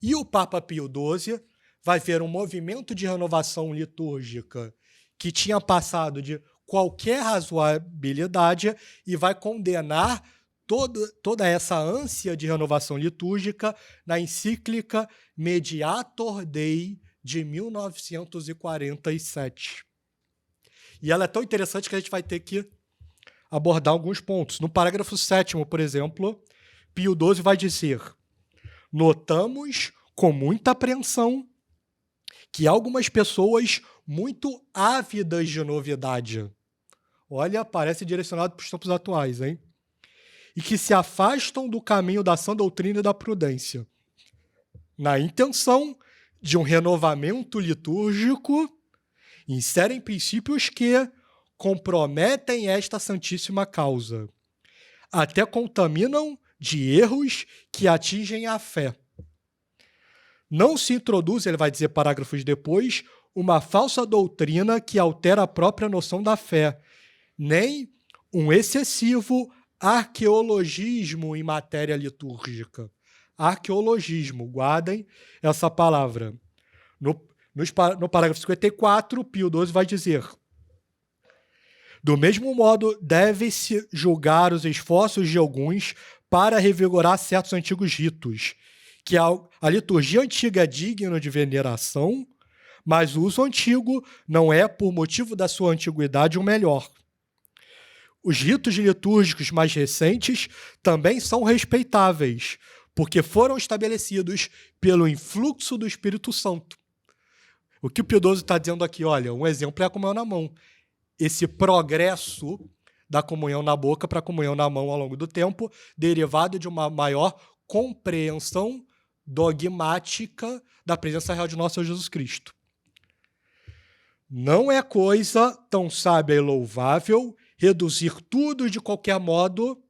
E o Papa Pio XII vai ver um movimento de renovação litúrgica que tinha passado de qualquer razoabilidade e vai condenar toda essa ânsia de renovação litúrgica na encíclica Mediator Dei de 1947. E ela é tão interessante que a gente vai ter que abordar alguns pontos. No parágrafo 7º, por exemplo, Pio XII vai dizer: notamos com muita apreensão que há algumas pessoas muito ávidas de novidade. Olha, parece direcionado para os tempos atuais, hein? E que se afastam do caminho da sã doutrina e da prudência, na intenção de um renovamento litúrgico, inserem princípios que comprometem esta santíssima causa, até contaminam de erros que atingem a fé. Não se introduz, ele vai dizer parágrafos depois, uma falsa doutrina que altera a própria noção da fé, nem um excessivo arqueologismo em matéria litúrgica. Arqueologismo, guardem essa palavra. No parágrafo 54, Pio XII vai dizer: do mesmo modo, deve-se julgar os esforços de alguns para revigorar certos antigos ritos, que a liturgia antiga é digna de veneração, mas o uso antigo não é, por motivo da sua antiguidade, o melhor. Os ritos litúrgicos mais recentes também são respeitáveis, porque foram estabelecidos pelo influxo do Espírito Santo. O que o Pio XII está dizendo aqui, olha, um exemplo é a comunhão na mão. Esse progresso da comunhão na boca para a comunhão na mão ao longo do tempo, derivado de uma maior compreensão dogmática da presença real de nosso Senhor Jesus Cristo. Não é coisa tão sábia e louvável reduzir tudo de qualquer modo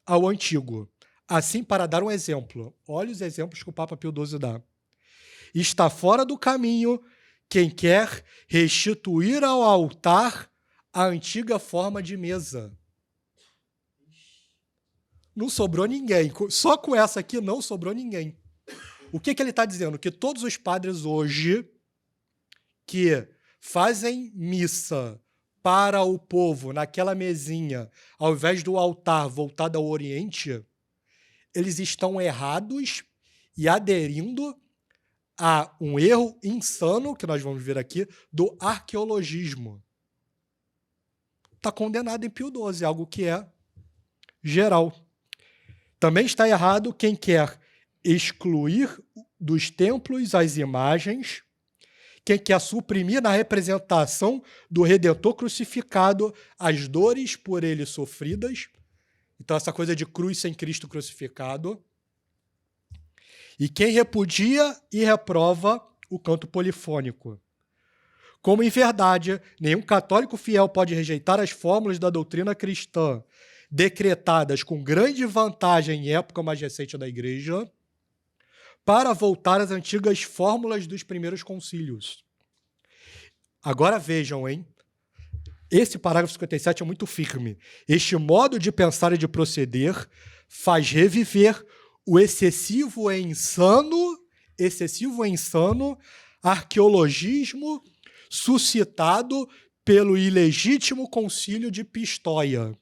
ao antigo. Assim, para dar um exemplo, olha os exemplos que o Papa Pio XII dá. Está fora do caminho quem quer restituir ao altar a antiga forma de mesa. Não sobrou ninguém. Só com essa aqui não sobrou ninguém. O que ele está dizendo? Que todos os padres hoje que fazem missa para o povo naquela mesinha, ao invés do altar voltado ao Oriente, eles estão errados e aderindo a um erro insano, que nós vamos ver aqui, do arqueologismo. Está condenado em Pio XII, algo que é geral. Também está errado quem quer excluir dos templos as imagens, quem quer suprimir na representação do Redentor crucificado as dores por ele sofridas. Então, essa coisa de cruz sem Cristo crucificado. E quem repudia e reprova o canto polifônico. Como, em verdade, nenhum católico fiel pode rejeitar as fórmulas da doutrina cristã, decretadas com grande vantagem em época mais recente da Igreja, para voltar às antigas fórmulas dos primeiros concílios. Agora vejam, hein? Esse parágrafo 57 é muito firme. Este modo de pensar e de proceder faz reviver o excessivo e insano arqueologismo suscitado pelo ilegítimo concílio de Pistoia.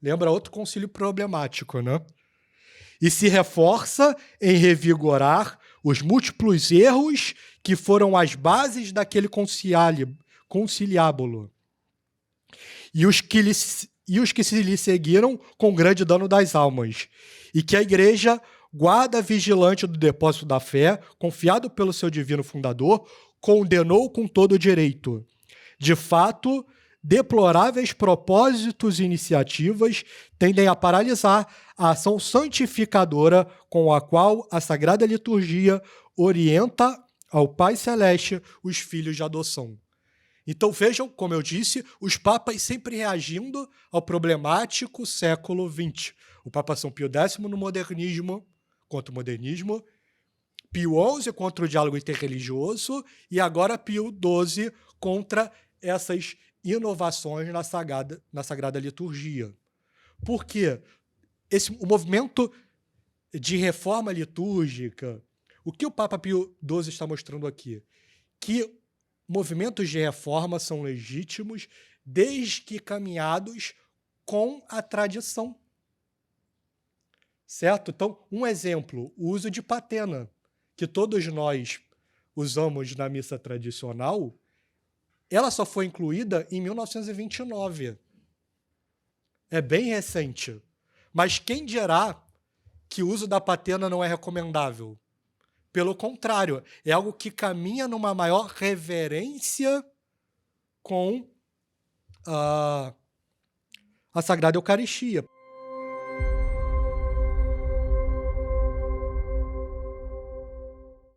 Lembra outro concílio problemático, né? E se reforça em revigorar os múltiplos erros que foram as bases daquele conciliábulo. E os que se lhe seguiram com grande dano das almas. E que a Igreja, guarda vigilante do depósito da fé, confiado pelo seu divino fundador, condenou com todo direito. De fato, deploráveis propósitos e iniciativas tendem a paralisar a ação santificadora com a qual a Sagrada Liturgia orienta ao Pai Celeste os filhos de adoção. Então vejam, como eu disse, os papas sempre reagindo ao problemático século XX. O Papa São Pio X no modernismo, contra o modernismo, Pio XI contra o diálogo interreligioso e agora Pio XII contra essas inovações na Sagrada Liturgia. Por quê? O movimento de reforma litúrgica, o que o Papa Pio XII está mostrando aqui? Que movimentos de reforma são legítimos desde que caminhados com a tradição. Certo? Então, um exemplo, o uso de patena, que todos nós usamos na missa tradicional, ela só foi incluída em 1929. É bem recente. Mas quem dirá que o uso da patena não é recomendável? Pelo contrário, é algo que caminha numa maior reverência com a Sagrada Eucaristia.